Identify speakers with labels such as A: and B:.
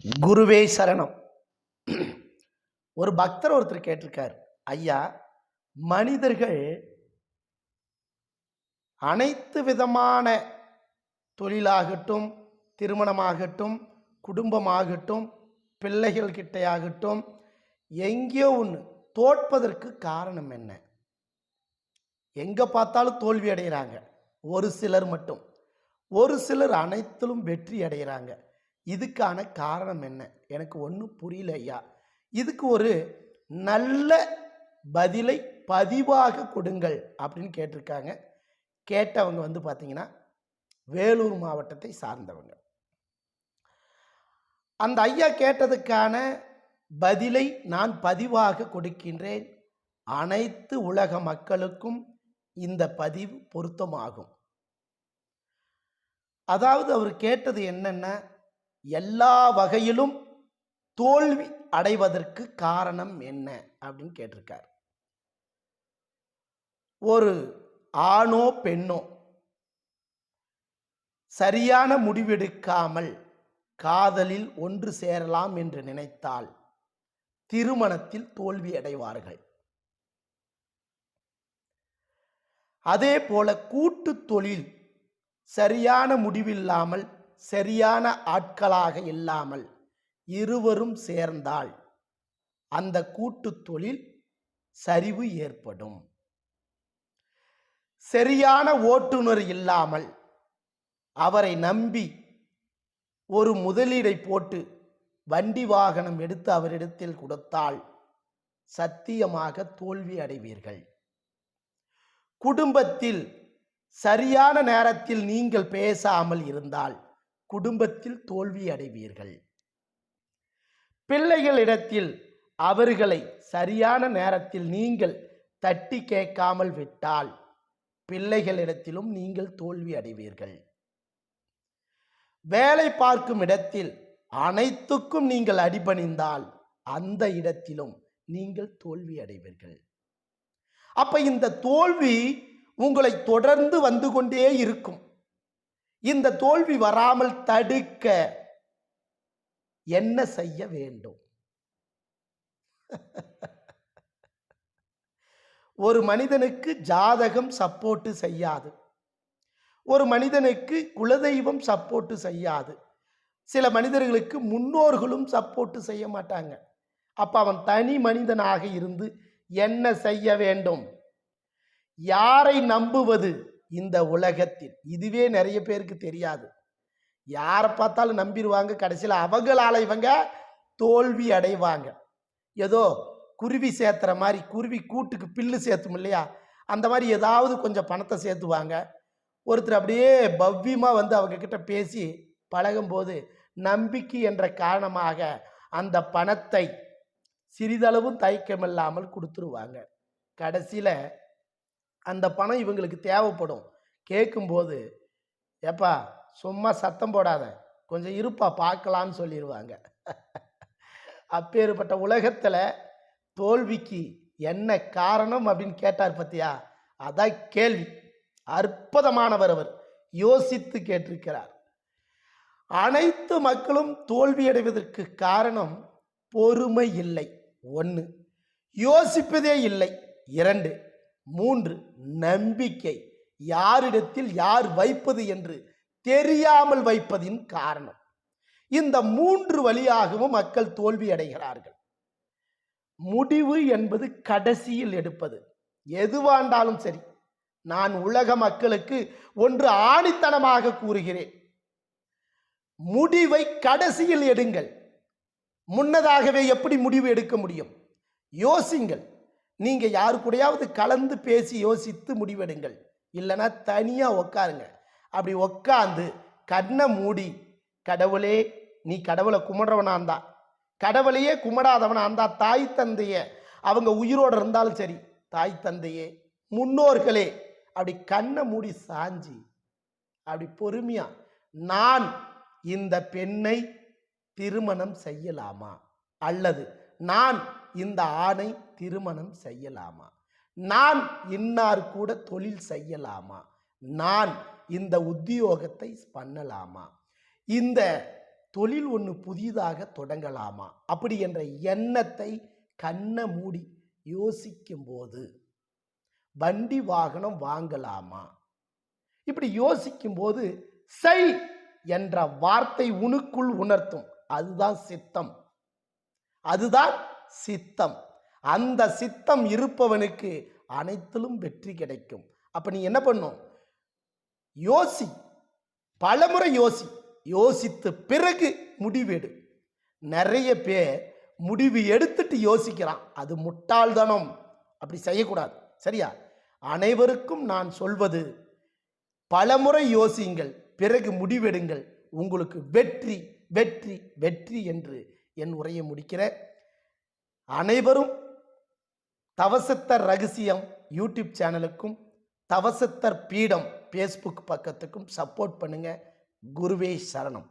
A: குருவே சரணம். ஒரு பக்தர் ஒருத்தர் கேட்டிருக்கார், ஐயா, மனிதர்கள் அனைத்து விதமான தொழிலாகட்டும், திருமணமாகட்டும், குடும்பமாகட்டும், பிள்ளைகள் கிட்டையாகட்டும், எங்கேயோ ஒன்று தோற்பதற்கு காரணம் என்ன? எங்கே பார்த்தாலும் தோல்வி அடைகிறாங்க. ஒரு சிலர் மட்டும், ஒரு சிலர் அனைத்திலும் வெற்றி அடைகிறாங்க. இதுக்கான காரணம் என்ன? எனக்கு ஒன்றும் புரியல ஐயா. இதுக்கு ஒரு நல்ல பதிலை பதிவாக கொடுங்கள் அப்படின்னு கேட்டிருக்காங்க. கேட்டவங்க பார்த்தீங்கன்னா வேலூர் மாவட்டத்தை சார்ந்தவங்க. அந்த ஐயா கேட்டதுக்கான பதிலை நான் பதிவாக கொடுக்கின்றேன். அனைத்து உலக மக்களுக்கும் இந்த பதிவு பொருத்தமாகும். அதாவது அவர் கேட்டது என்னன்னா, எல்லா வகையிலும் தோல்வி அடைவதற்கு காரணம் என்ன அப்படின்னு கேட்டிருக்கார். ஒரு ஆணோ பெண்ணோ சரியான முடிவெடுக்காமல் காதலில் ஒன்று சேரலாம் என்று நினைத்தால் திருமணத்தில் தோல்வி அடைவார்கள். அதே போல கூட்டு தொழில் சரியான முடிவில்லாமல், சரியான ஆட்களாக இல்லாமல் இருவரும் சேர்ந்தால் அந்த கூட்டு தொழில் சரிவு ஏற்படும். சரியான ஓட்டுநர் இல்லாமல் அவரை நம்பி ஒரு முதலீடை போட்டு வண்டி வாகனம் எடுத்து அவரிடத்தில் கொடுத்தால் சத்தியமாக தோல்வி அடைவீர்கள். குடும்பத்தில் சரியான நேரத்தில் நீங்கள் பேசாமல் இருந்தால் குடும்பத்தில் தோல்வி அடைவீர்கள். பிள்ளைகளிடத்தில் அவர்களை சரியான நேரத்தில் நீங்கள் தட்டி கேட்காமல் விட்டால் பிள்ளைகளிடத்திலும் நீங்கள் தோல்வி அடைவீர்கள். வேலை பார்க்கும் இடத்தில் அனைத்துக்கும் நீங்கள் அடிபணிந்தால் அந்த இடத்திலும் நீங்கள் தோல்வி அடைவீர்கள். அப்ப இந்த தோல்வி உங்களை தொடர்ந்து வந்து கொண்டே இருக்கும். இந்த தோல்வி வராமல் தடுக்க என்ன செய்ய வேண்டும்? ஒரு மனிதனுக்கு ஜாதகம் சப்போர்ட் செய்யாது. ஒரு மனிதனுக்கு குலதெய்வம் சப்போர்ட் செய்யாது. சில மனிதர்களுக்கு முன்னோர்களும் சப்போர்ட் செய்ய மாட்டாங்க. அப்ப அவன் தனி மனிதனாக இருந்து என்ன செய்ய வேண்டும்? யாரை நம்புவது இந்த உலகத்தில்? இதுவே நிறைய பேருக்கு தெரியாது. யாரை பார்த்தாலும் நம்பிடுவாங்க. கடைசியில் அவங்களால இவங்க தோல்வி அடைவாங்க. ஏதோ குருவி சேர்த்துற மாதிரி, குருவி கூட்டுக்கு பில்லு சேர்த்தும் இல்லையா, அந்த மாதிரி ஏதாவது கொஞ்சம் பணத்தை சேர்த்துவாங்க. ஒருத்தர் அப்படியே பவ்யமாக அவங்க கிட்ட பேசி பழகும்போது நம்பிக்கை என்ற காரணமாக அந்த பணத்தை சிறிதளவும் தயக்கமில்லாமல் கொடுத்துருவாங்க. கடைசியில் அந்த பணம் இவங்களுக்கு தேவைப்படும். கேட்கும்போது, ஏப்பா சும்மா சத்தம் போடாத, கொஞ்சம் இருப்பா பார்க்கலான்னு சொல்லிடுவாங்க. அப்பேற்பட்ட உலகத்தில் தோல்விக்கு என்ன காரணம் அப்படின்னு கேட்டார் பத்தியா? அதான் கேள்வி. அற்புதமானவர். அவர் யோசித்து கேட்டிருக்கிறார். அனைத்து மக்களும் தோல்வி அடைவதற்கு காரணம் பொறுமை இல்லை. 1, யோசிப்பதே இல்லை. 2, 3, நம்பிக்கை. யாரிடத்தில் யார் வைப்பது என்று தெரியாமல் வைப்பதின் காரணம். இந்த 3 வழியாகவும் மக்கள் தோல்வி அடைகிறார்கள். முடிவு என்பது கடைசியில் எடுப்பது. எதுவாண்டாலும் சரி, நான் உலக மக்களுக்கு ஒன்று ஆணித்தனமாக கூறுகிறேன், முடிவை கடைசியில் எடுங்கள். முன்னதாகவே எப்படி முடிவு எடுக்க முடியும்? யோசிங்கள். நீங்க யாரு கூடயாவது கலந்து பேசி யோசித்து முடிவெடுங்கள். இல்லைன்னா தனியா உக்காருங்க. அப்படி உக்காந்து கண்ணை மூடி, கடவுளே, நீ கடவுளை கும்பிடுறவனா, கடவுளையே கும்பிடாதவனா, தாய் தந்தைய அவங்க உயிரோடு இருந்தாலும் சரி, தாய் தந்தையே, முன்னோர்களே, அப்படி கண்ணை மூடி சாஞ்சி அப்படி பொறுமையா, நான் இந்த பெண்ணை திருமணம் செய்யலாமா, அல்லது நான் இந்த ஆணை திருமணம் செய்யலாமா, நான் இன்னார் கூட தொழில் செய்யலாமா, நான் இந்த உத்தியோகத்தை பண்ணலாமா, இந்த தொழில் ஒன்று புதிதாக தொடங்கலாமா அப்படி என்ற எண்ணத்தை கண்ணை மூடி யோசிக்கும்போது வண்டி வாகனம் வாங்கலாமா இப்படி யோசிக்கும்போது செய் என்ற வார்த்தை உனக்குள் உணர்த்தும். அதுதான் சித்தம். அதுதான் சித்தம். அந்த சித்தம் இருப்பவனுக்கு அனைத்திலும் வெற்றி கிடைக்கும். அப்ப நீ என்ன பண்ணும்? யோசி, பலமுறை யோசி, யோசித்து பிறகு முடிவெடு. நிறைய பேர் முடிவு எடுத்துட்டு யோசிக்கிறான். அது முட்டாள்தனம். அப்படி செய்யக்கூடாது. சரியா? அனைவருக்கும் நான் சொல்வது, பலமுறை யோசியுங்கள், பிறகு முடிவெடுங்கள். உங்களுக்கு வெற்றி வெற்றி வெற்றி என்று என் உரையை முடிக்கிறேன். அனைவரும் தவசித்தர் ரகசியம் யூடியூப் சேனலுக்கும் தவசித்தர் பீடம் ஃபேஸ்புக் பக்கத்துக்கும் சப்போர்ட் பண்ணுங்க. குருவே சரணம்.